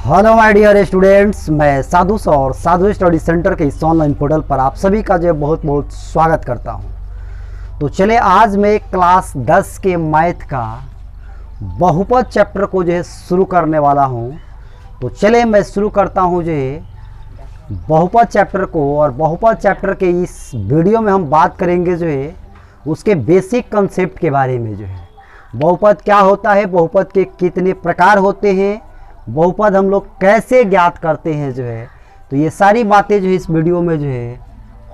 Hello my dear students, मैं साधु और साधु study centre के इस ऑनलाइन पोर्टल पर आप सभी का जो बहुत बहुत स्वागत करता हूं। तो चले आज मैं क्लास 10 के मैथ का बहुपद चैप्टर को जो है शुरू करने वाला हूं। तो चले मैं शुरू करता हूं जो है बहुपद चैप्टर को। और बहुपद चैप्टर के इस वीडियो में हम बात करेंगे जो है उसके बेसिक कंसेप्ट के बारे में। जो है बहुपद क्या होता है, बहुपद के कितने प्रकार होते हैं, बहुपद हम लोग कैसे ज्ञात करते हैं, जो है तो ये सारी बातें जो है इस वीडियो में जो है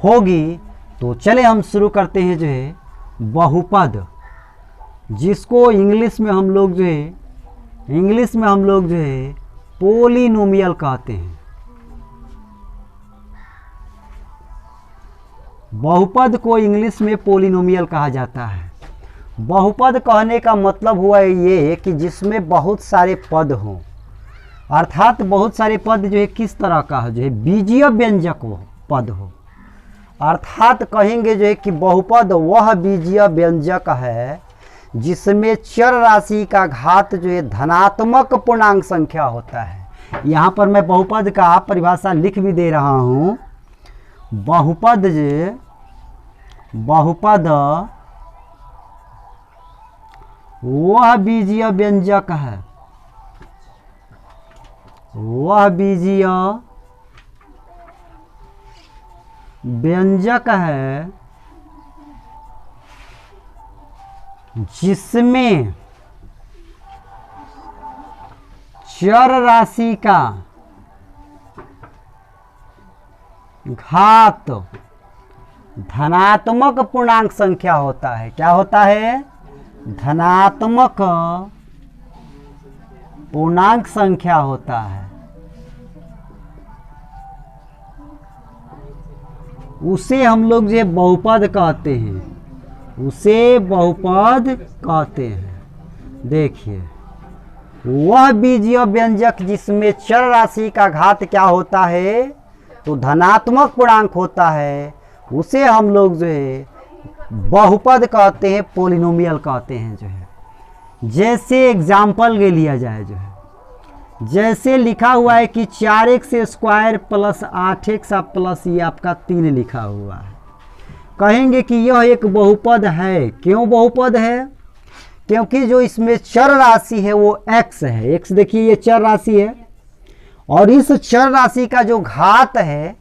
होगी। तो चले हम शुरू करते हैं जो है बहुपद, जिसको इंग्लिश में हम लोग जो है पोलिनोमियल कहते हैं। बहुपद को इंग्लिश में पोलिनोमियल कहा जाता है। बहुपद कहने का मतलब हुआ ये कि जिसमें बहुत सारे पद हों, अर्थात बहुत सारे पद जो है किस तरह का हो, जो है बीजीय व्यंजक हो पद हो। अर्थात कहेंगे जो है कि बहुपद वह बीजीय व्यंजक है जिसमें चर राशि का घात जो है धनात्मक पूर्णांक संख्या होता है। यहाँ पर मैं बहुपद का परिभाषा लिख भी दे रहा हूँ। बहुपद वह बीजीय व्यंजक है, वह बीजीय व्यंजक है जिसमें चर राशि का घात धनात्मक पूर्णांक संख्या होता है। क्या होता है? धनात्मक पूर्णांक संख्या होता है। उसे हम लोग जो बहुपद कहते हैं, उसे बहुपद कहते हैं। देखिए, वह बीजीय व्यंजक जिसमें चर राशि का घात क्या होता है, तो धनात्मक पूर्णांक होता है, उसे हम लोग जो है बहुपद कहते हैं, पोलिनोमियल कहते हैं। जो है जैसे एग्जाम्पल ले लिया जाए, जो है जैसे लिखा हुआ है कि 4x square plus 8x plus ये आपका 3 लिखा हुआ है। कहेंगे कि यह एक बहुपद है। क्यों बहुपद है? क्योंकि जो इसमें चर राशि है वो x है। x देखिए ये चर राशि है, और इस चर राशि का जो घात है,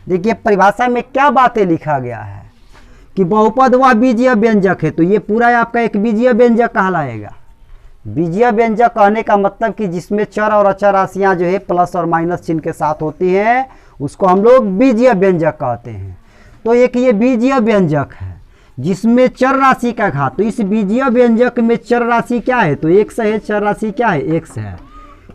देखिए परिभाषा में क्या बातें लिखा गया है कि बहुपद वह बीजीय व्यंजक है। तो ये पूरा आपका एक बीजीय व्यंजक कहलाएगा। बीजीय व्यंजक कहने का मतलब कि जिसमें चर और अचर राशियां जो है प्लस और माइनस चिन्ह के साथ होती हैं, उसको हम लोग बीजीय व्यंजक कहते हैं। तो एक ये बीजीय व्यंजक है जिसमें चर राशि का घात। तो इस बीजीय व्यंजक में चर राशि क्या है, तो x है, चर राशि क्या है, x है।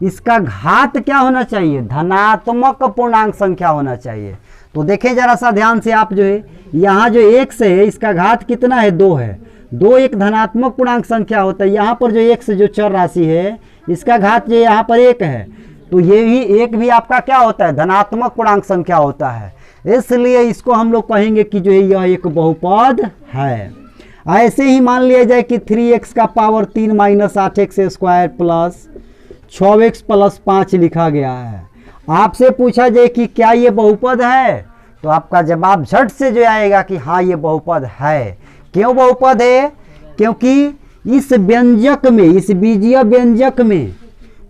इसका घात क्या होना चाहिए? धनात्मक पूर्णांक संख्या होना चाहिए। तो देखें जरा सा ध्यान से आप, जो है यहाँ जो x है इसका घात कितना है, 2 है। 2 एक धनात्मक पूर्णांक संख्या होता है। यहाँ पर जो x जो चर राशि है इसका घात जो यहाँ पर 1 है, तो ये भी 1 भी आपका क्या होता है, धनात्मक पूर्णांक संख्या होता है। इसलिए इसको हम लोग कहेंगे कि जो है यह एक बहुपद है। ऐसे ही मान लिया जाए कि 3x का power 3 minus 8x square plus 6x plus 5 लिखा गया है। आपसे पूछा जाए कि क्या ये बहुपद है, तो आपका जवाब झट से जो आएगा कि हाँ ये बहुपद है। क्यों बहुपद है? क्योंकि इस व्यंजक में, इस बीजीय व्यंजक में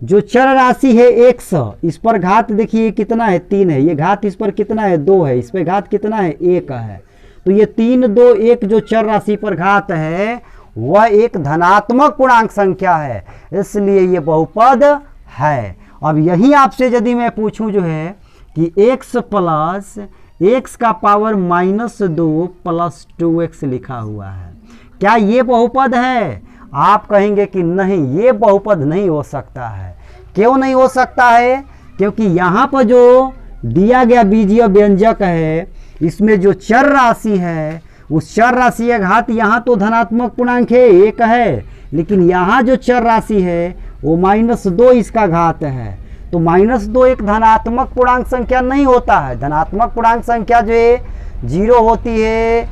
जो चर राशि है x, इस पर घात देखिए कितना है, 3 है। ये घात इस पर कितना है, 2 है। इस पर घात कितना है, 1 है। तो ये 3, 2, 1 जो चर राशि पर घात है वह एक धनात्मक पूर्णांक संख्या है, इसलिए ये बहुपद है। अब यही आपसे यदि मैं पूछूं जो है कि x प्लस x का पावर -2 प्लस 2x लिखा हुआ है, क्या ये बहुपद है? आप कहेंगे कि नहीं, ये बहुपद नहीं हो सकता है। क्यों नहीं हो सकता है? क्योंकि यहाँ पर जो दिया गया बीजीय व्यंजक है इसमें जो चर राशि है उस चर राशि का घात यहाँ तो धनात्मक पूर्णांक है, 1 है, लेकिन यहाँ जो चर राशि है वो -2 इसका घात है। तो -2 एक धनात्मक पूर्णांक संख्या नहीं होता है। धनात्मक पूर्णांक संख्या जो है 0 होती है,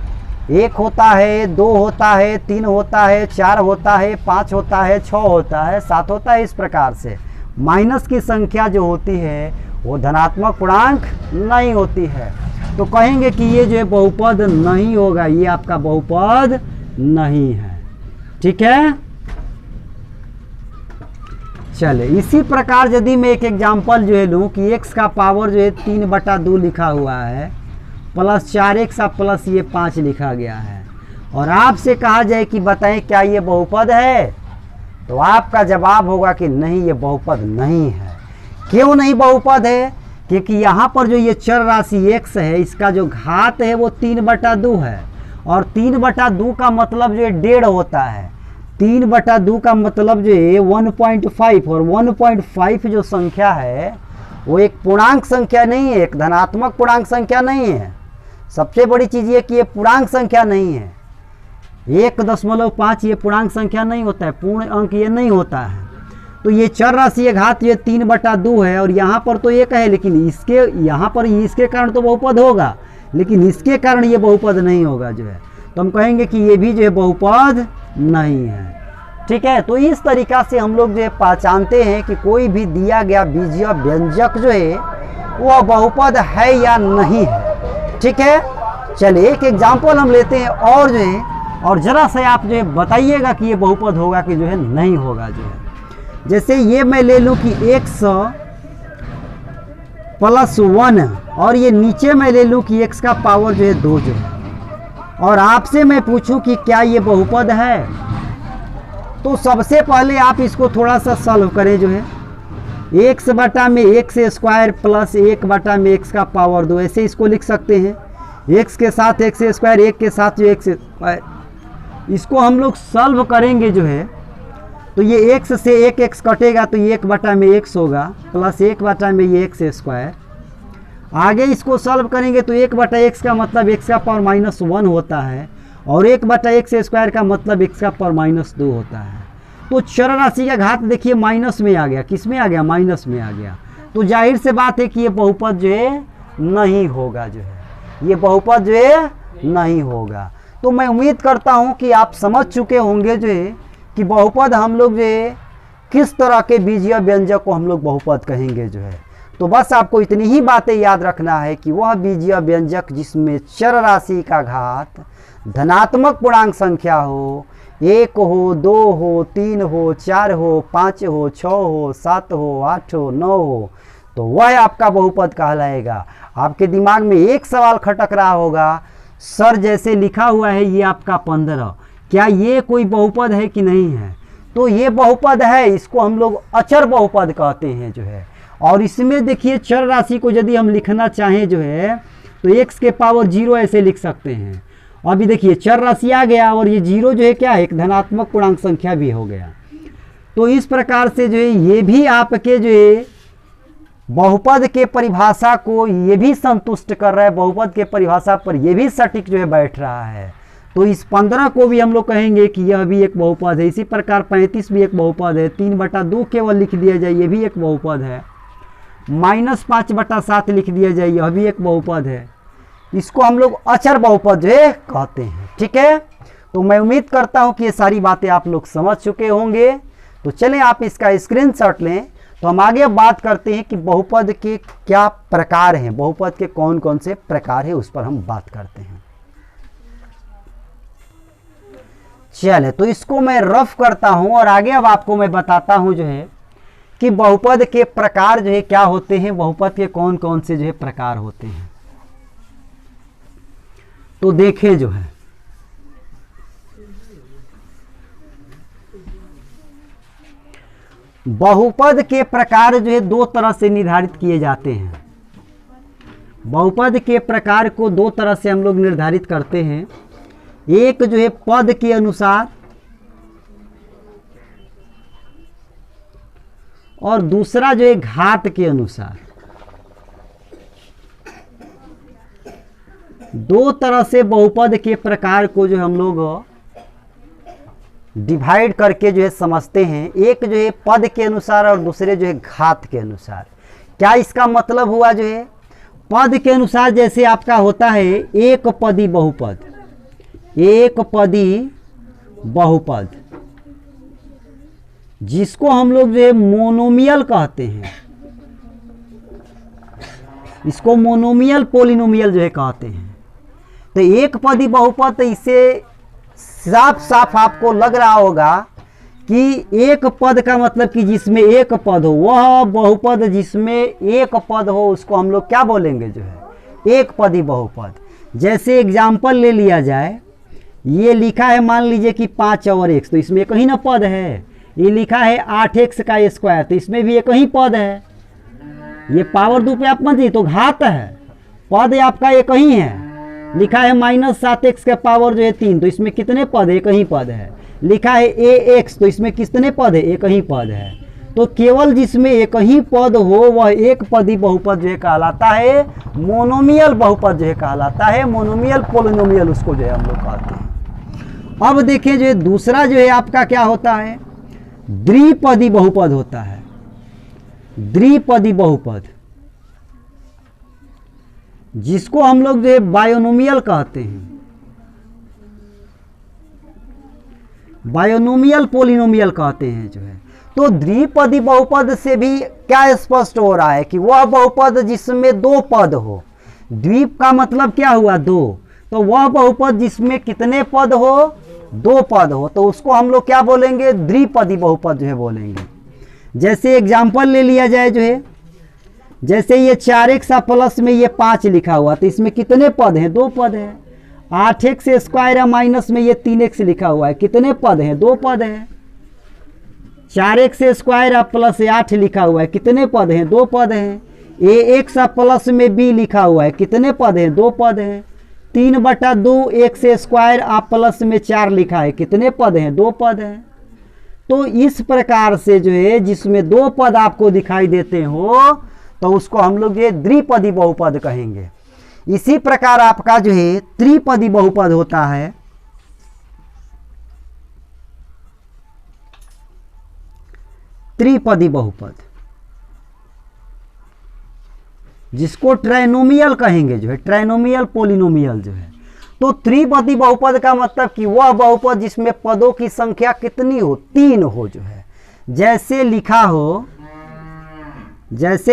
1 होता है, 2 होता है, 3 होता है, 4 होता है, 5 होता है, 6 होता है, 7 होता है। इस प्रकार से माइनस की संख्या जो होती है वो धनात्मक पूर्णांक नहीं होती है। तो कहेंगे कि ये जो है बहुपद नहीं होगा, ये आपका बहुपद नहीं है। ठीक है, चले इसी प्रकार यदि मैं एक एग्जांपल जो है लूँ कि x का पावर जो है 3/2 लिखा हुआ है प्लस 4x प्लस ये 5 लिखा गया है, और आपसे कहा जाए कि बताएं क्या ये बहुपद है, तो आपका जवाब होगा कि नहीं, ये बहुपद नहीं है। क्यों नहीं बहुपद है? क्योंकि यहाँ पर जो ये चर राशि x है इसका जो घात है वो 3/2 है, और 3/2 का मतलब जो है 1.5 होता है। 3/2 का मतलब जो है 1.5, और 1.5 जो संख्या है वो एक पूर्णांक संख्या नहीं है, एक धनात्मक पूर्णांक संख्या नहीं है। सबसे बड़ी चीज़ ये कि ये पूर्णांक संख्या नहीं है। 1.5 ये पूर्णांक संख्या नहीं होता है, पूर्ण अंक ये नहीं होता है। तो ये चर राशि घात ये 3/2 है, और यहाँ पर तो 1 है, लेकिन इसके यहाँ पर इसके कारण तो बहुपद होगा, लेकिन इसके कारण ये बहुपद नहीं होगा जो है। तो हम कहेंगे कि ये भी जो है बहुपद नहीं है। ठीक है, तो इस तरीका से हम लोग जो है पहचानते हैं कि कोई भी दिया गया बीजीय व्यंजक जो है वह बहुपद है या नहीं है। ठीक है, चलिए एक एग्जाम्पल हम लेते हैं और जो है, और जरा से आप जो है बताइएगा कि ये बहुपद होगा कि जो है नहीं होगा जो है। जैसे ये मैं ले लूँ कि x + 1, और ये नीचे मैं ले लूँ कि x का पावर जो है 2 जो है, और आपसे मैं पूछूं कि क्या ये बहुपद है, तो सबसे पहले आप इसको थोड़ा सा सॉल्व करें जो है। x बटा में x² प्लस 1 बटा में x का पावर 2, ऐसे इसको लिख सकते हैं। x के साथ x², 1 के साथ जो x², इसको हम लोग सॉल्व करेंगे जो है, तो ये x से 1 कटेगा तो 1 बटा में x होगा, प्लस 1 बटा में ये x²। आगे इसको सॉल्व करेंगे तो 1 बटा x का मतलब x का पावर -1 होता है, और 1 बटा x² का मतलब x का पावर -2 होता है। तो चर राशि का घात देखिए माइनस में आ गया, किस में आ गया? माइनस में आ गया। तो जाहिर से बात है कि ये बहुपद जो है नहीं होगा जो है, ये बहुपद जो है नहीं होगा। तो मैं उम्मीद करता हूँ कि आप समझ चुके होंगे जो है कि बहुपद हम लोग जो है किस तरह के बीजीय व्यंजक को हम लोग बहुपद कहेंगे जो है। तो बस आपको इतनी ही बातें याद रखना है कि वह बीजीय व्यंजक जिसमें चर राशि का घात धनात्मक पूर्णांक संख्या हो, 1 हो, 2 हो, 3 हो, 4 हो, 5 हो, 6 हो, 7 हो, 8 हो, 9 हो, तो वह आपका बहुपद कहलाएगा। आपके दिमाग में एक सवाल खटक रहा होगा, सर जैसे लिखा हुआ है ये आपका 15, क्या ये कोई बहुपद है कि नहीं है? तो ये बहुपद है, इसको हम लोग अचर बहुपद कहते हैं जो है। और इसमें देखिए चर राशि को यदि हम लिखना चाहें जो है तो x के पावर 0 ऐसे लिख सकते हैं। अभी देखिए चर राशि आ गया, और ये 0 जो है क्या है? एक धनात्मक पूर्णांक संख्या भी हो गया। तो इस प्रकार से जो है ये भी आपके जो है बहुपद के परिभाषा को ये भी संतुष्ट कर रहा है, बहुपद के परिभाषा पर ये भी सटीक जो है बैठ रहा है। तो इस 15 को भी हम लोग कहेंगे कि यह भी एक बहुपद है। इसी प्रकार 35 भी एक बहुपद है। 3/2 केवल लिख दिया जाए, ये भी एक बहुपद है। -5/7 लिख दिया जाए, यह भी एक बहुपद है। इसको हम लोग अचर बहुपद जो है कहते हैं। ठीक है, तो मैं उम्मीद करता हूं कि ये सारी बातें आप लोग समझ चुके होंगे। तो चलें आप इसका स्क्रीनशॉट लें, तो हम आगे बात करते हैं कि बहुपद के क्या प्रकार हैं, बहुपद के कौन कौन से प्रकार हैं, उस पर हम बात करते हैं। चले, तो इसको मैं रफ करता हूं और आगे अब आपको मैं बताता हूं जो है कि बहुपद के प्रकार जो है क्या होते हैं, बहुपद के कौन कौन से जो है प्रकार होते हैं। तो देखें जो है, बहुपद के प्रकार जो है 2 तरह से निर्धारित किए जाते हैं। बहुपद के प्रकार को 2 तरह से हम लोग निर्धारित करते हैं। एक जो है पद के अनुसार, और दूसरा जो है घात के अनुसार। 2 तरह से बहुपद के प्रकार को जो हम लोग डिवाइड करके जो है समझते हैं। एक जो है पद के अनुसार और दूसरे जो है घात के अनुसार। क्या इसका मतलब हुआ जो है, पद के अनुसार जैसे आपका होता है एक पदी बहुपद, एक पदी बहुपद, जिसको हम लोग जो है मोनोमियल कहते हैं, इसको मोनोमियल पोलिनोमियल जो है कहते हैं। तो एक पदी बहुपद, इसे साफ साफ आपको लग रहा होगा कि एक पद का मतलब कि जिसमें एक पद हो, वह बहुपद जिसमें एक पद हो उसको हम लोग क्या बोलेंगे, जो है एक पदी बहुपद। जैसे एग्जाम्पल ले लिया जाए, ये लिखा है मान लीजिए कि 5 और x, तो इसमें एक ही ना पद है। ये लिखा है 8x का स्क्वायर, तो इसमें भी एक ही पद है। ये पावर 2 पे आप मत दीजिए, तो घात है, पद आपका एक ही है। लिखा है -7x का पावर जो है 3, तो इसमें कितने पद है, एक ही पद है। लिखा है ax, तो इसमें कितने पद है, एक ही पद है। तो केवल जिसमें एक ही पद हो वह एक पदी बहुपद जो है कहलाता है मोनोमियल बहुपद जो है कहलाता है, मोनोमियल पोलिनोमियल उसको जो है हम लोग कहते हैं। अब देखिए जो है दूसरा जो है आपका क्या होता है, द्विपदी बहुपद होता है। द्विपदी बहुपद जिसको हम लोग जो है बायोनोमियल कहते हैं, बायोनोमियल पोलिनोमियल कहते हैं जो है। तो द्विपदी बहुपद से भी क्या स्पष्ट हो रहा है कि वह बहुपद जिसमें दो पद हो। द्वीप का मतलब क्या हुआ, दो, तो वह बहुपद जिसमें कितने पद हो, दो पद हो, तो उसको हम लोग क्या बोलेंगे, द्विपदी बहुपद जो है बोलेंगे। जैसे एग्जाम्पल ले लिया जाए जो है, जैसे ये 4x प्लस में ये 5 लिखा हुआ, तो इसमें कितने पद हैं, दो पद हैं। 8x स्क्वायर माइनस में ये 3x लिखा हुआ है, कितने पद हैं, दो पद हैं। 4x स्क्वायर प्लस 8 लिखा हुआ है, कितने पद हैं, दो पद हैं। ax प्लस में b लिखा हुआ है, कितने पद हैं, दो पद हैं। 3/2 x स्क्वायर प्लस में 4 लिखा है, कितने पद हैं, दो पद हैं। तो इस प्रकार से जो है जिसमें दो पद आपको दिखाई देते हो तो उसको हम लोग ये द्विपदी बहुपद कहेंगे। इसी प्रकार आपका जो है त्रिपदी बहुपद होता है। त्रिपदी बहुपद जिसको ट्राइनोमियल कहेंगे जो है, ट्राइनोमियल पोलिनोमियल जो है। तो त्रिपदी बहुपद का मतलब कि वह बहुपद जिसमें पदों की संख्या कितनी हो, 3 हो जो है। जैसे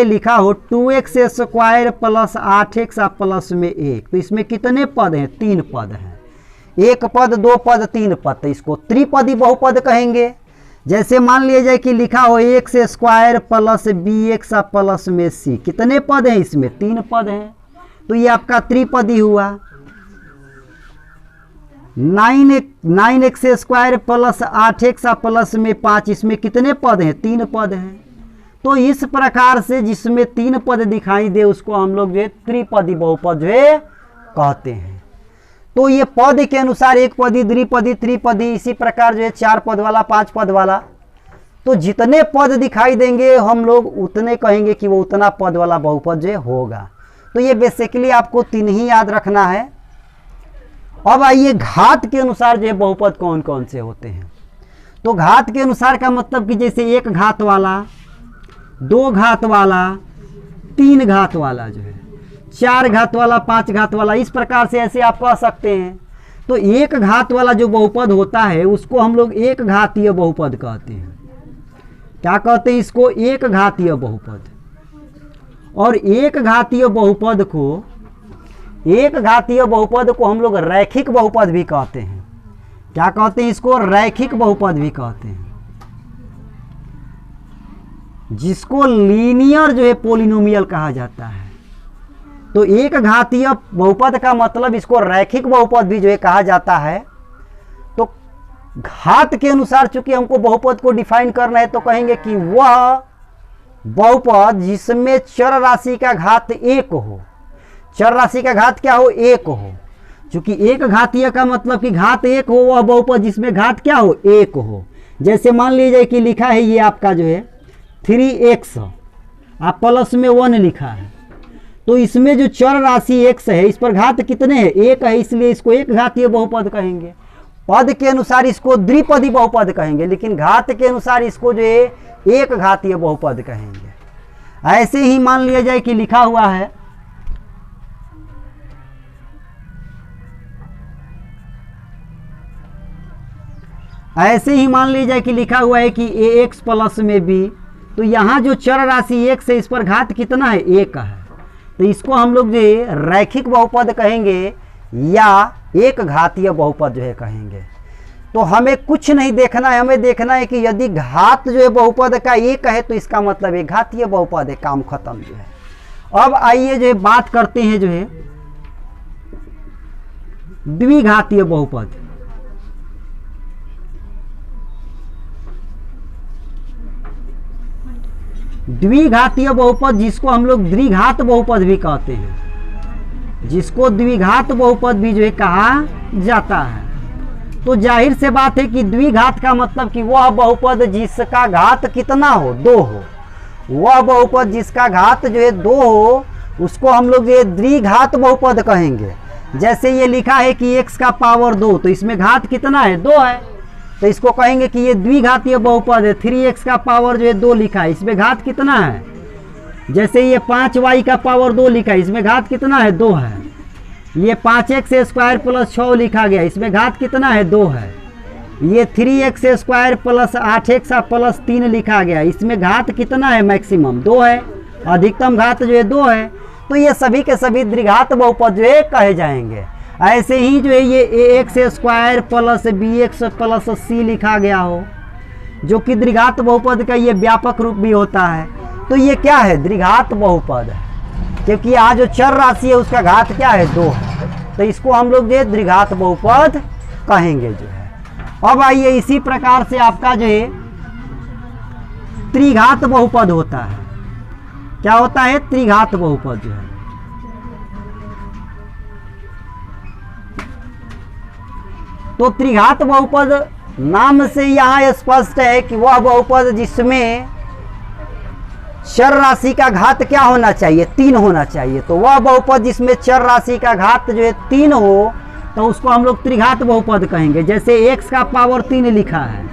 लिखा हो 2x square plus 8x plus में 1, तो इसमें कितने पद हैं, 3 पद हैं। एक पद, दो पद, 3 पद, तो इसको त्रिपदी बहुपद कहेंगे। जैसे मान लिया जाए कि लिखा हो x square plus bx plus में c, कितने पद हैं इसमें, 3 पद हैं, तो ये आपका त्रिपदी हुआ। 9x square plus 8x plus में 5, इसमें कितने पद हैं, 3 पद हैं। तो इस प्रकार से जिसमें 3 पद दिखाई दे उसको हम लोग जो है त्रिपदी बहुपद जो है कहते हैं। तो ये पद के अनुसार एक पदी, द्विपदी, त्रिपदी, इसी प्रकार जो है 4 पद वाला, 5 पद वाला। तो जितने पद दिखाई देंगे हम लोग उतने कहेंगे कि वो उतना पद वाला बहुपद जो होगा। तो ये बेसिकली आपको 3 ही याद रखना है। अब आइए घात के अनुसार जो है बहुपद कौन कौन से होते हैं। तो घात के अनुसार का मतलब कि जैसे 1 घात वाला, 2 घात वाला, 3 घात वाला जो है, 4 घात वाला, 5 घात वाला, इस प्रकार से ऐसे आप कह सकते हैं। तो 1 घात वाला जो बहुपद होता है उसको हम लोग एक घातीय बहुपद कहते हैं। क्या कहते हैं इसको, एक घातीय बहुपद। और एक घातीय बहुपद को हम लोग रैखिक बहुपद भी कहते हैं। क्या कहते हैं इसको, रैखिक बहुपद भी कहते हैं। जिसको लीनियर जो है पोलिनोमियल कहा जाता है। तो एक घातीय बहुपद का मतलब इसको रैखिक बहुपद भी जो है कहा जाता है। तो घात के अनुसार चूंकि हमको बहुपद को डिफाइन करना है तो कहेंगे कि वह बहुपद जिसमें चर राशि का घात 1 हो। चर राशि का घात क्या हो, 1 हो। चूंकि एक घातीय का मतलब कि घात 1 हो, वह बहुपद जिसमें घात क्या हो, 1 हो। जैसे मान लीजिए कि लिखा है ये आपका जो है 3x आप प्लस में 1 लिखा है, तो इसमें जो चर राशि x है इस पर घात कितने हैं, 1 है, इसलिए इसको एक घातीय बहुपद कहेंगे। पद के अनुसार इसको द्विपदी बहुपद कहेंगे, लेकिन घात के अनुसार इसको जो है एक घातीय बहुपद कहेंगे। ऐसे ही मान लिया जाए कि लिखा हुआ है ऐसे ही मान लीजिए कि लिखा हुआ है कि ax प्लस में b, तो यहाँ जो चर राशि x है इस पर घात कितना है, 1 है। तो इसको हम लोग जो रैखिक बहुपद कहेंगे या एक घातीय बहुपद जो है कहेंगे। तो हमें कुछ नहीं देखना है, हमें देखना है कि यदि घात जो है बहुपद का 1 है तो इसका मतलब एक घातीय बहुपद है, काम खत्म जो है। अब आइए जो है बात करते हैं जो है द्विघातीय बहुपद। द्विघातीय बहुपद जिसको हम लोग द्विघात बहुपद भी कहते हैं, जिसको द्विघात बहुपद भी जो है कहा जाता है। तो जाहिर से बात है कि द्विघात का मतलब कि वह बहुपद जिसका घात कितना हो, 2 हो। वह बहुपद जिसका घात जो है 2 हो उसको हम लोग जो है द्विघात बहुपद कहेंगे। जैसे ये लिखा है कि x का पावर 2, तो इसमें घात कितना है, 2 है, तो इसको कहेंगे कि ये द्विघातीय बहुपद है। 3x का पावर जो है 2 लिखा है, इसमें घात कितना है। जैसे ये 5y का पावर 2 लिखा है, इसमें घात कितना है, 2 है। ये 5x स्क्वायर प्लस 6 लिखा गया, इसमें घात कितना है, 2 है। ये 3x square plus 8x plus 3 लिखा गया, इसमें घात कितना है, मैक्सिमम 2 है, अधिकतम घात जो है 2 है। तो ये सभी के सभी द्विघात बहुपद जो है कहे जाएंगे। ऐसे ही जो है ये ax square plus bx plus c लिखा गया हो, जो कि द्विघात बहुपद का ये व्यापक रूप भी होता है। तो ये क्या है, द्विघात बहुपद है, क्योंकि यहाँ जो चर राशि है उसका घात क्या है, 2 है। तो इसको हम लोग जो है द्विघात बहुपद कहेंगे जो है। अब आइए इसी प्रकार से आपका जो है त्रिघात बहुपद होता है। क्या होता है, त्रिघात बहुपद जो है। तो त्रिघात बहुपद नाम से यहाँ स्पष्ट है कि वह बहुपद जिसमें चर राशि का घात क्या होना चाहिए, 3 होना चाहिए। तो वह बहुपद जिसमें चर राशि का घात जो है 3 हो तो उसको हम लोग त्रिघात बहुपद कहेंगे। जैसे x का पावर 3 लिखा है,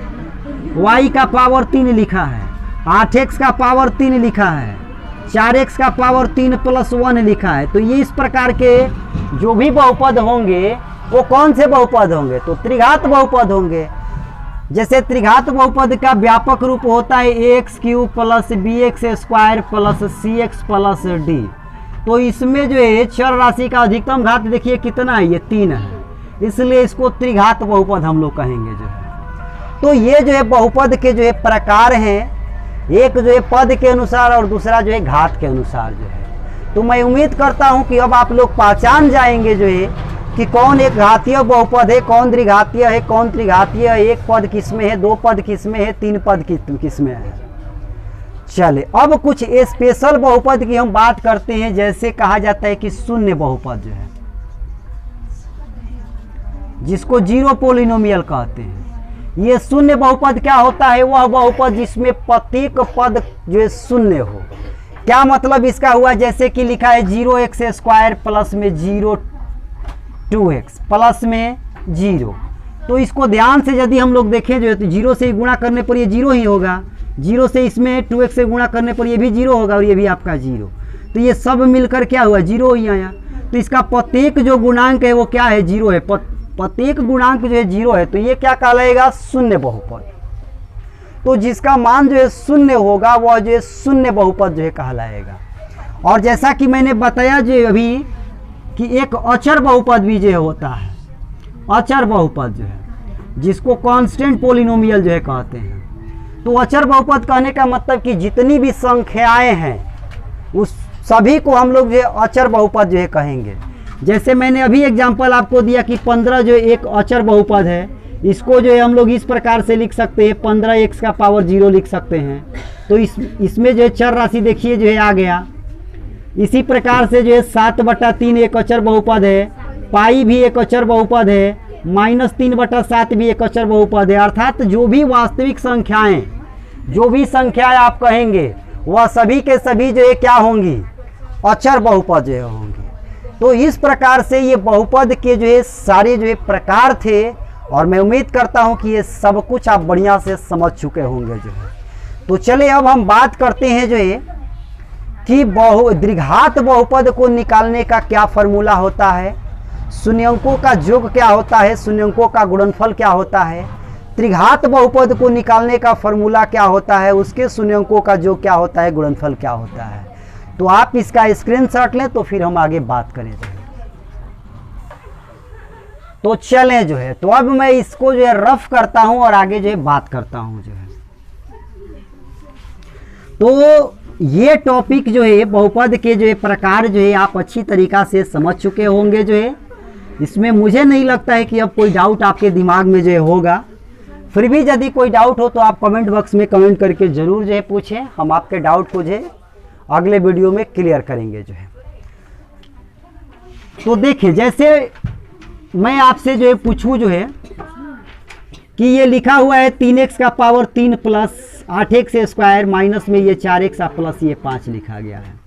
y का पावर 3 लिखा है, 8x का पावर 3 लिखा है, 4x का पावर 3 प्लस 1 लिखा है। तो ये इस प्रकार के जो भी बहुपद होंगे वो कौन से बहुपद होंगे, तो त्रिघात बहुपद होंगे। जैसे त्रिघात बहुपद का व्यापक रूप होता है ax³ plus bx square plus cx plus d। तो इसमें जो है चर राशि का अधिकतम घात देखिए कितना है, ये 3 है, इसलिए इसको त्रिघात बहुपद हम लोग कहेंगे जो है। तो ये जो है बहुपद के जो है प्रकार हैं, एक जो है पद के अनुसार और दूसरा जो है घात के अनुसार जो है। तो मैं उम्मीद करता हूँ कि अब आप लोग पहचान जाएंगे जो है कि कौन एक घातीय बहुपद है, कौन द्विघातीय है, कौन त्रिघातीय है, एक पद किसमें है, 2 पद किसमें है, 3 पद किसमें है। चले अब कुछ स्पेशल बहुपद की हम बात करते हैं। जैसे कहा जाता है कि शून्य बहुपद जो है, जिसको जीरो पोलिनोमियल कहते हैं। ये शून्य बहुपद क्या होता है, वह बहुपद जिसमें प्रत्येक पद जो है शून्य हो। क्या मतलब इसका हुआ, जैसे कि लिखा है 0x स्क्वायर प्लस में 2x प्लस में 0। तो इसको ध्यान से यदि हम लोग देखें जो है तो 0 से गुणा करने पर ये 0 ही होगा, 0 से इसमें 2x से गुणा करने पर ये भी 0 होगा और ये भी आपका 0। तो ये सब मिलकर क्या हुआ, 0 ही आया। तो इसका प्रत्येक जो गुणांक है वो क्या है, 0 है। प्रत्येक गुणांक जो है 0 है, तो ये क्या कहलाएगा, शून्य बहुपद। तो जिसका मान जो है शून्य होगा वह जो है शून्य बहुपद जो है कहलाएगा। और जैसा कि मैंने बताया जो अभी कि एक अचर बहुपद भी जो होता है, अचर बहुपद जो है जिसको कांस्टेंट पोलिनोमियल जो है कहते हैं। तो अचर बहुपद कहने का मतलब कि जितनी भी संख्याएं हैं उस सभी को हम लोग जो है अचर बहुपद जो है कहेंगे। जैसे मैंने अभी एग्जांपल आपको दिया कि 15 जो एक अचर बहुपद है, इसको जो है हम लोग इस प्रकार से लिख सकते हैं, 15x का पावर 0 लिख सकते हैं। तो इसमें जो है चर राशि देखिए जो है आ गया। इसी प्रकार से जो है 7/3 एक अचर बहुपद है, पाई भी एक अचर बहुपद है, -3/7 भी एक अचर बहुपद है। अर्थात जो भी वास्तविक संख्याएं, जो भी संख्याएं आप कहेंगे वह सभी के सभी जो है क्या होंगी, अचर बहुपद जो होंगे। तो इस प्रकार से ये बहुपद के जो है सारे जो है प्रकार थे, और मैं उम्मीद करता हूं कि ये सब कुछ आप बढ़िया से समझ चुके होंगे जो है। तो चले अब हम बात करते हैं जो है कि द्विघात बहुपद को निकालने का क्या फॉर्मूला होता है, शून्यंकों का योग क्या होता है, शून्यंकों का गुणनफल क्या होता है, त्रिघात बहुपद को निकालने का फॉर्मूला क्या होता है, उसके शून्यंकों का जो क्या होता है, गुणनफल क्या होता है। तो आप इसका स्क्रीनशॉट लें तो फिर हम आगे बात करें। तो चलें जो है, तो अब मैं इसको जो है रफ करता हूं और आगे जो है बात करता हूं जो है। तो ये टॉपिक जो है बहुपद के जो है प्रकार जो है आप अच्छी तरीका से समझ चुके होंगे जो है। इसमें मुझे नहीं लगता है कि अब कोई डाउट आपके दिमाग में जो है होगा। फिर भी यदि कोई डाउट हो तो आप कमेंट बॉक्स में कमेंट करके ज़रूर जो है पूछें, हम आपके डाउट को जो है अगले वीडियो में क्लियर करेंगे जो है। तो देखिए, जैसे मैं आपसे जो है पूछूं जो है कि ये लिखा हुआ है 3x का power 3 plus 8x square minus में ये 4x प्लस ये 5 लिखा गया है।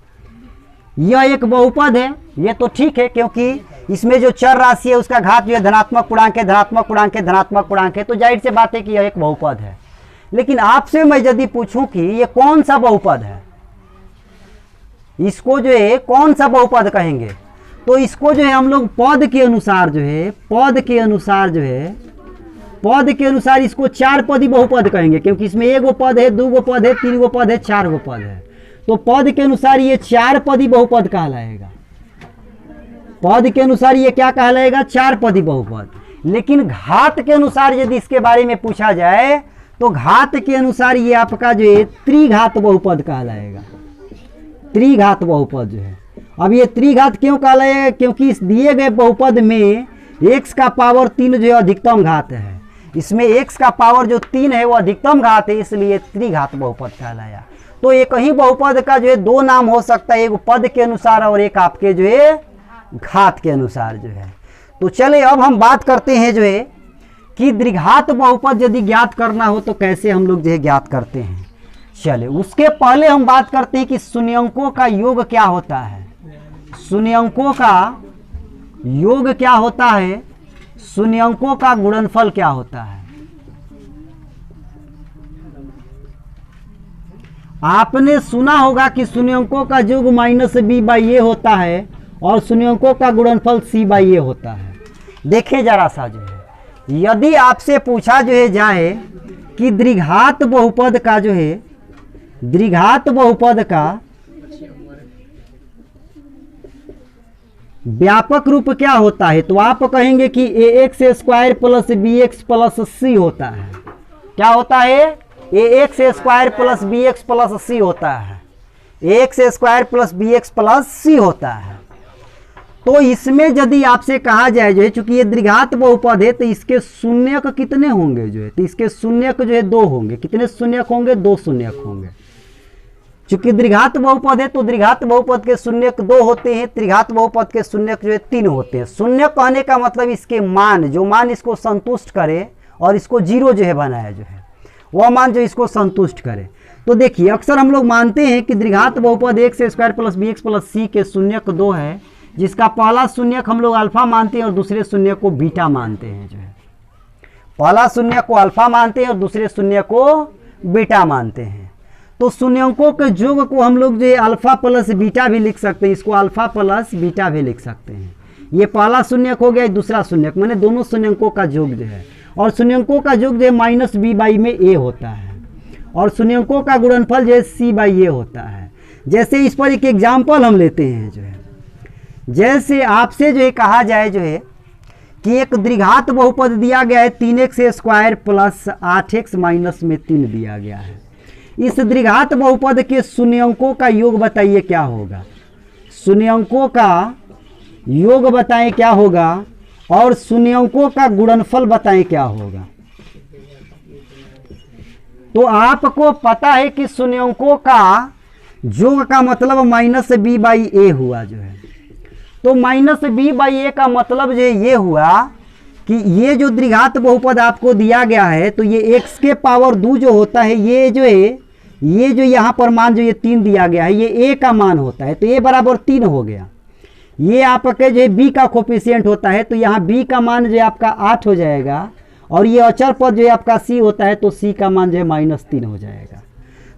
यह एक बहुपद है, ये तो ठीक है, क्योंकि इसमें जो चर राशि है उसका घात जो है धनात्मक पूर्णांक है, धनात्मक पूर्णांक है, धनात्मक पूर्णांक है, तो जाहिर सी बात है कि यह एक बहुपद है। लेकिन आपसे मैं यदि पूछूं कि ये कौन सा बहुपद है, इसको जो है कौन सा बहुपद कहेंगे, तो इसको जो है हम लोग पद के अनुसार जो है, पद के अनुसार इसको 4 पदी बहुपद कहेंगे, क्योंकि इसमें 1 गो पद है, 2 गो पद है, 3 गो पद है, 4 गो पद है। तो पद के अनुसार ये 4 पदी बहुपद कहलाएगा। पद के अनुसार ये क्या कहलाएगा, 4 पदी बहुपद। लेकिन घात के अनुसार यदि इसके बारे में पूछा जाए तो घात के अनुसार ये आपका जो है त्रिघात बहुपद कहलाएगा। त्रिघात बहुपद जो है, अब ये त्रिघात क्यों कहलाएगा, क्योंकि इस दिए गए बहुपद में x का पावर 3 जो है अधिकतम घात है, इसमें x का पावर जो 3 है वो अधिकतम घात है, इसलिए त्रिघात बहुपद कहलाया। तो एक ही बहुपद का जो है 2 नाम हो सकता है, एक पद के अनुसार और एक आपके जो है घात के अनुसार जो है। तो चले अब हम बात करते हैं जो है कि द्विघात बहुपद यदि ज्ञात करना हो तो कैसे हम लोग जो है ज्ञात करते हैं। चले उसके पहले हम बात करते हैं कि शून्यंकों का योग क्या होता है। शून्यंकों का योग क्या होता है, शून्यंकों का गुणनफल क्या होता है। आपने सुना होगा कि शून्यंकों का योग -b/a होता है और शून्यंकों का गुणनफल c/a होता है। देखिए जरा सा जो है, यदि आपसे पूछा जो है जाए कि द्विघात बहुपद का जो है, द्विघात बहुपद का व्यापक रूप क्या होता है, तो आप कहेंगे कि ax square plus bx plus c होता है। क्या होता है, ax square plus bx plus c होता है, ax square plus bx plus c होता है। तो इसमें यदि आपसे कहा जाए जो है, चूंकि ये द्विघात बहुपद है तो इसके शून्यक कितने होंगे जो है, तो इसके शून्यक जो है 2 होंगे। कितने शून्यक होंगे, 2 शून्यक होंगे। चूंकि द्विघात बहुपद है तो द्विघात बहुपद के शून्यक 2 होते हैं, त्रिघात बहुपद के शून्यक जो है 3 होते हैं। शून्य कहने का मतलब इसके मान, जो मान इसको संतुष्ट करे और इसको 0 जो है बनाया जो है, वह मान जो इसको संतुष्ट करे। तो देखिए अक्सर हम लोग मानते हैं कि द्विघात बहुपद x square plus bx plus c के शून्यक 2 है, जिसका पहला शून्यक हम लोग अल्फा मानते हैं और दूसरे शून्य को बीटा मानते हैं जो है। पहला शून्य को अल्फा मानते हैं और दूसरे शून्य को बीटा मानते हैं। तो शून्यंकों के योग को हम लोग जो अल्फा प्लस बीटा भी लिख सकते हैं, इसको अल्फा प्लस बीटा भी लिख सकते हैं। ये पहला शून्यक हो गया, दूसरा शून्यक, मैंने दोनों शून्यंकों का योग जो है, और शून्यंकों का योग जो है -b/a में a होता है और शून्यंकों का गुणनफल जो है c/a होता है। जैसे इस पर एक एग्जाम्पल हम लेते हैं जो है, जैसे आपसे जो है कहा जाए जो है कि एक द्विघात बहुपद दिया गया है 3x square plus 8x minus में 3 दिया गया है। इस द्विघात बहुपद के शून्यंकों का योग बताइए क्या होगा, शून्यंकों का योग बताएं क्या होगा और शून्यंकों का गुणनफल बताएं क्या होगा। तो आपको पता है कि शून्यंकों का योग का मतलब -b/a हुआ जो है। तो -b/a का मतलब जो ये हुआ कि ये जो द्विघात बहुपद आपको दिया गया है, तो ये x के पावर 2 जो होता है, ये जो है, ये जो यहाँ पर मान जो ये 3 दिया गया है, ये a का मान होता है, तो a बराबर 3 हो गया। ये आपके जो है b का कोफिशिएंट होता है, तो यहाँ b का मान जो है आपका 8 हो जाएगा, और ये अचर पद जो है आपका c होता है, तो c का मान जो है -3 हो जाएगा।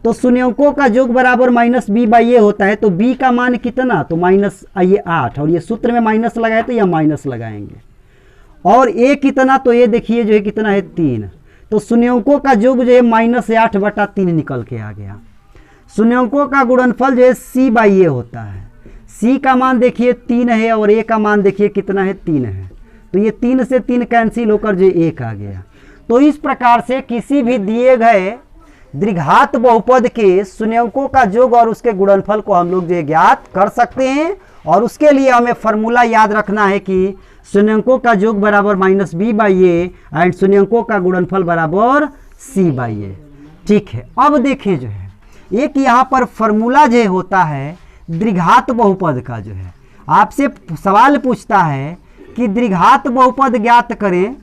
तो शून्यंकों का योग बराबर -b/a होता है, तो b का मान कितना, तो -8, और ये सूत्र में माइनस लगाए तो यह माइनस लगाएंगे। और a कितना, तो ये देखिए जो है कितना है 3, तो शून्यंकों का योग जो है -8/3 निकल के आ गया। शून्यंकों का गुणनफल जो है c/a होता है। c का मान देखिए 3 है और a का मान देखिए कितना है 3 है, तो ये 3 से 3 कैंसिल होकर जो 1 आ गया। तो इस प्रकार से किसी भी दिए गए द्विघात बहुपद के शून्यंकों का योग और उसके गुणनफल को हम लोग जो ज्ञात कर सकते हैं। और उसके लिए हमें फॉर्मूला याद रखना है कि शून्यंकों का योग बराबर -b/a एंड शून्यंकों का गुणनफल बराबर c/a। ठीक है, अब देखें जो है एक यहाँ पर फॉर्मूला जो होता है द्विघात बहुपद का, जो है आपसे सवाल पूछता है कि द्विघात बहुपद ज्ञात करें,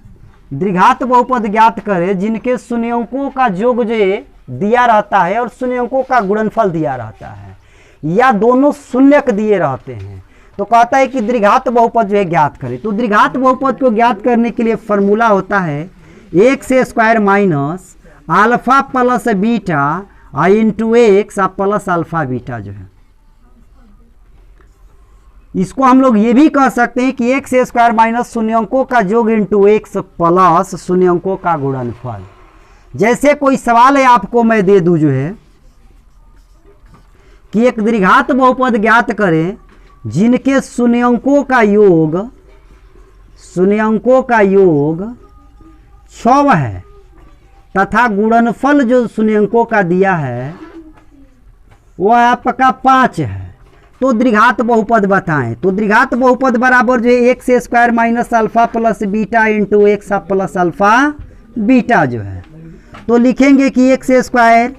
द्विघात बहुपद ज्ञात करें जिनके शून्यंकों का योग जो दिया रहता है और शून्यंकों का गुणनफल दिया रहता है या दोनों शून्यक दिए रहते हैं। तो कहता है कि द्विघात बहुपद जो है ज्ञात करें। तो द्विघात बहुपद को ज्ञात करने के लिए फॉर्मूला होता है x² minus alpha plus beta into x plus alpha beta जो है। इसको हम लोग ये भी कह सकते हैं कि x² माइनस शून्यंकों का योग इंटू एक्स प्लस शून्यंकों का गुणनफल। जैसे कोई सवाल है आपको मैं दे दूं जो है कि एक द्विघात बहुपद ज्ञात करें जिनके शून्यंकों का योग 6 है तथा गुणनफल जो शून्यंकों का दिया है वह आपका 5 है, तो द्विघात बहुपद बताएं। तो द्विघात बहुपद बराबर जो है x² minus alpha plus beta into x plus alpha beta जो है। तो लिखेंगे कि x²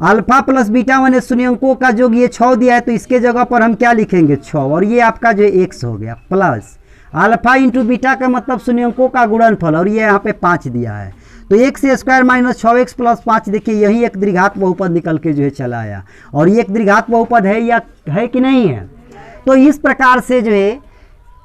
अल्फा प्लस बीटा मैंने शून्यंकों का जो ये 6 दिया है तो इसके जगह पर हम क्या लिखेंगे 6, और ये आपका जो x हो गया प्लस अल्फा इंटू बीटा का मतलब शून्यंकों का गुणनफल, और ये यहाँ पे 5 दिया है। तो x² माइनस 6x प्लस 5 देखिए यही एक द्विघात बहुपद निकल के जो है चला आया। और ये एक द्विघात बहुपद है या है कि नहीं है। तो इस प्रकार से जो है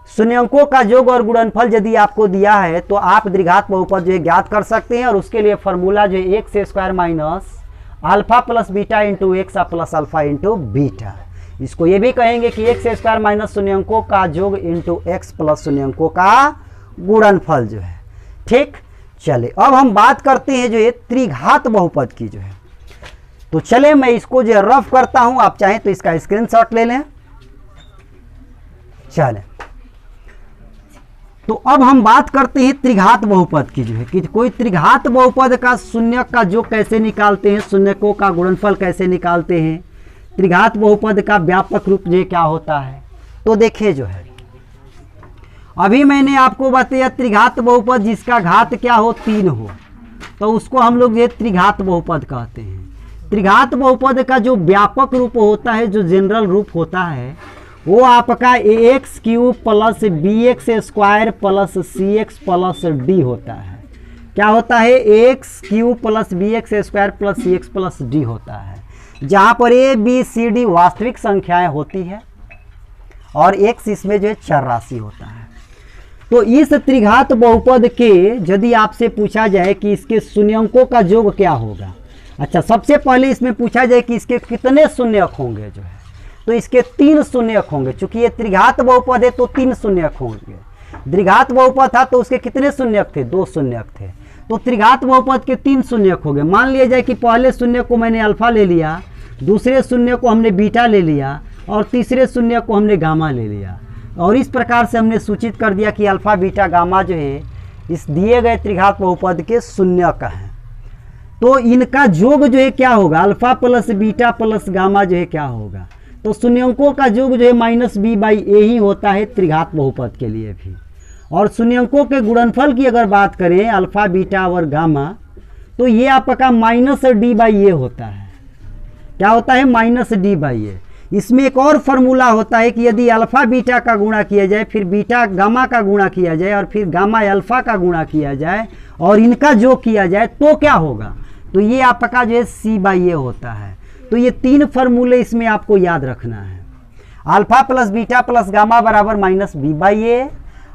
शून्यंकों का योग और गुणनफल यदि आपको दिया है तो आप द्विघात बहुपद जो है ज्ञात कर सकते हैं। और उसके लिए फॉर्मूला जो है x² minus alpha plus beta into x plus alpha into beta. इसको ये भी कहेंगे कि x² माइनस शून्यंकों का योग इंटू एक्स प्लस शून्यंकों का गुणनफल जो है। ठीक, चले अब हम बात करते हैं जो ये त्रिघात बहुपद की जो है। तो चले मैं इसको जो रफ करता हूं, आप चाहें तो इसका स्क्रीनशॉट ले लें। चले तो अब हम बात करते हैं त्रिघात बहुपद की जो है कि कोई त्रिघात बहुपद का शून्यक का योग कैसे निकालते हैं, शून्यकों का गुणनफल कैसे निकालते हैं, त्रिघात बहुपद का व्यापक रूप जो क्या होता है। तो देखिए जो है अभी मैंने आपको बताया त्रिघात बहुपद जिसका घात क्या हो 3 हो तो उसको हम लोग ये त्रिघात बहुपद कहते हैं। त्रिघात बहुपद का जो व्यापक रूप होता है, जो जनरल रूप होता है, वो आपका ax³ plus bx² plus cx plus d होता है। क्या होता है ax³ plus bx² plus cx plus d होता है, जहाँ पर a b c d वास्तविक संख्याएं होती है और x इसमें जो है चर राशि होता है। तो इस त्रिघात बहुपद के यदि आपसे पूछा जाए कि इसके शून्यंकों का योग क्या होगा, अच्छा सबसे पहले इसमें पूछा जाए कि इसके कितने शून्यक होंगे जो है, तो इसके 3 शून्यक होंगे। चूंकि ये त्रिघात बहुपद है तो 3 शून्यक होंगे। द्विघात बहुपद था तो उसके कितने शून्यक थे, 2 शून्यक थे। तो त्रिघात बहुपद के 3 शून्यक हो गए। मान लिया जाए कि पहले शून्य को मैंने अल्फा ले लिया, दूसरे शून्य को हमने बीटा ले लिया और तीसरे शून्य को हमने गामा ले लिया, और इस प्रकार से हमने सूचित कर दिया कि अल्फा बीटा गामा जो है इस दिए गए त्रिघात बहुपद के शून्यक हैं। तो इनका योग जो है क्या होगा, alpha plus beta plus gamma जो है क्या होगा, तो शून्यंकों का योग जो है -b/a ही होता है त्रिघात बहुपद के लिए भी। और शून्यंकों के गुणनफल की अगर बात करें अल्फा बीटा और गामा, तो ये आपका -d/a होता है। क्या होता है -d/a। इसमें एक और फॉर्मूला होता है कि यदि अल्फा बीटा का गुणा किया जाए, फिर बीटा गामा का गुणा किया जाए और फिर गामा अल्फा का गुणा किया जाए और इनका योग किया जाए तो क्या होगा, तो ये आपका जो है c/a होता है। तो ये 3 फॉर्मूले इसमें आपको याद रखना है। Alpha plus beta plus gamma बराबर -b/a,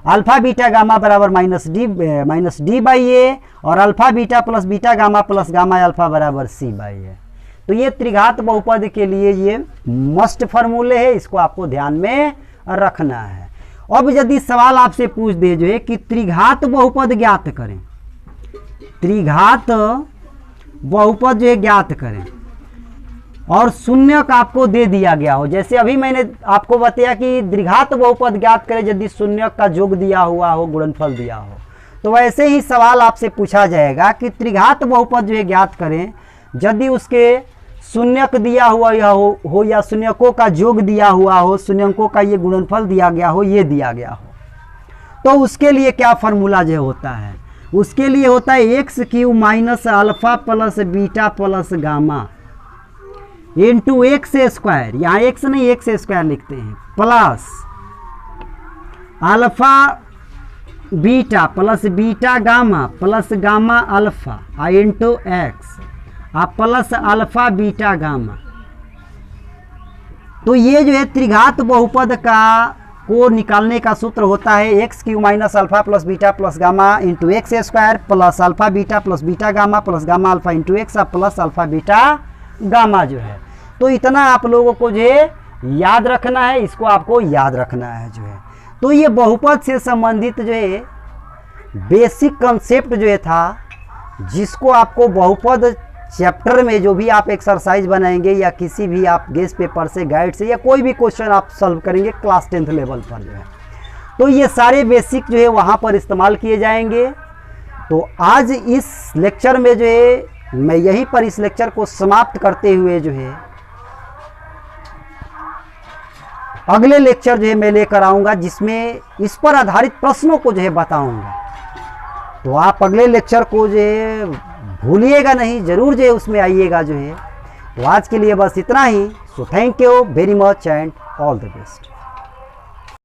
अल्फा बीटा गामा बराबर -d/a और alpha beta plus beta gamma plus gamma alpha बराबर c/a। तो ये त्रिघात बहुपद के लिए ये मस्ट फॉर्मूले है, इसको आपको ध्यान में रखना है। अब यदि सवाल आपसे पूछ दे जो है कि त्रिघात बहुपद ज्ञात करें, त्रिघात बहुपद जो है ज्ञात करें और शून्यक आपको दे दिया गया हो। जैसे अभी मैंने आपको बताया कि द्विघात बहुपद ज्ञात करें यदि शून्यक का योग दिया हुआ हो, गुणनफल दिया हो। तो वैसे ही सवाल आपसे पूछा जाएगा कि त्रिघात बहुपद जो है ज्ञात करें यदि उसके शून्यक दिया हुआ हो या शून्यकों का योग दिया हुआ हो, शून्यकों का ये गुणनफल दिया गया हो, ये दिया गया हो। तो उसके लिए क्या फार्मूला जो होता है, उसके लिए होता है x Q minus alpha plus beta plus gamma into x square, यहाँ एक्स नहीं एक्स स्क्वायर लिखते हैं, plus alpha beta plus beta gamma plus gamma alpha into x plus alpha beta gamma. तो ये जो है त्रिघात बहुपद का को निकालने का सूत्र होता है x Q minus alpha plus beta plus gamma into x square plus alpha beta plus beta gamma plus gamma alpha into x plus alpha beta gamma जो है। तो इतना आप लोगों को जो है याद रखना है, इसको आपको याद रखना है जो है। तो ये बहुपद से संबंधित जो है बेसिक कंसेप्ट जो है था, जिसको आपको बहुपद चैप्टर में जो भी आप एक्सरसाइज बनाएंगे या किसी भी आप गेस्ट पेपर से, गाइड से, या कोई भी क्वेश्चन आप सॉल्व करेंगे क्लास 10th लेवल पर जो है, तो ये सारे बेसिक जो है वहाँ पर इस्तेमाल किए जाएंगे। तो आज इस लेक्चर में जो है मैं यहीं पर इस लेक्चर को समाप्त करते हुए जो है अगले लेक्चर जो है मैं लेकर आऊँगा जिसमें इस पर आधारित प्रश्नों को जो है बताऊँगा। तो आप अगले लेक्चर को जो है भूलिएगा नहीं, ज़रूर जो है उसमें आइएगा जो है। तो आज के लिए बस इतना ही। So thank you very much and all the best.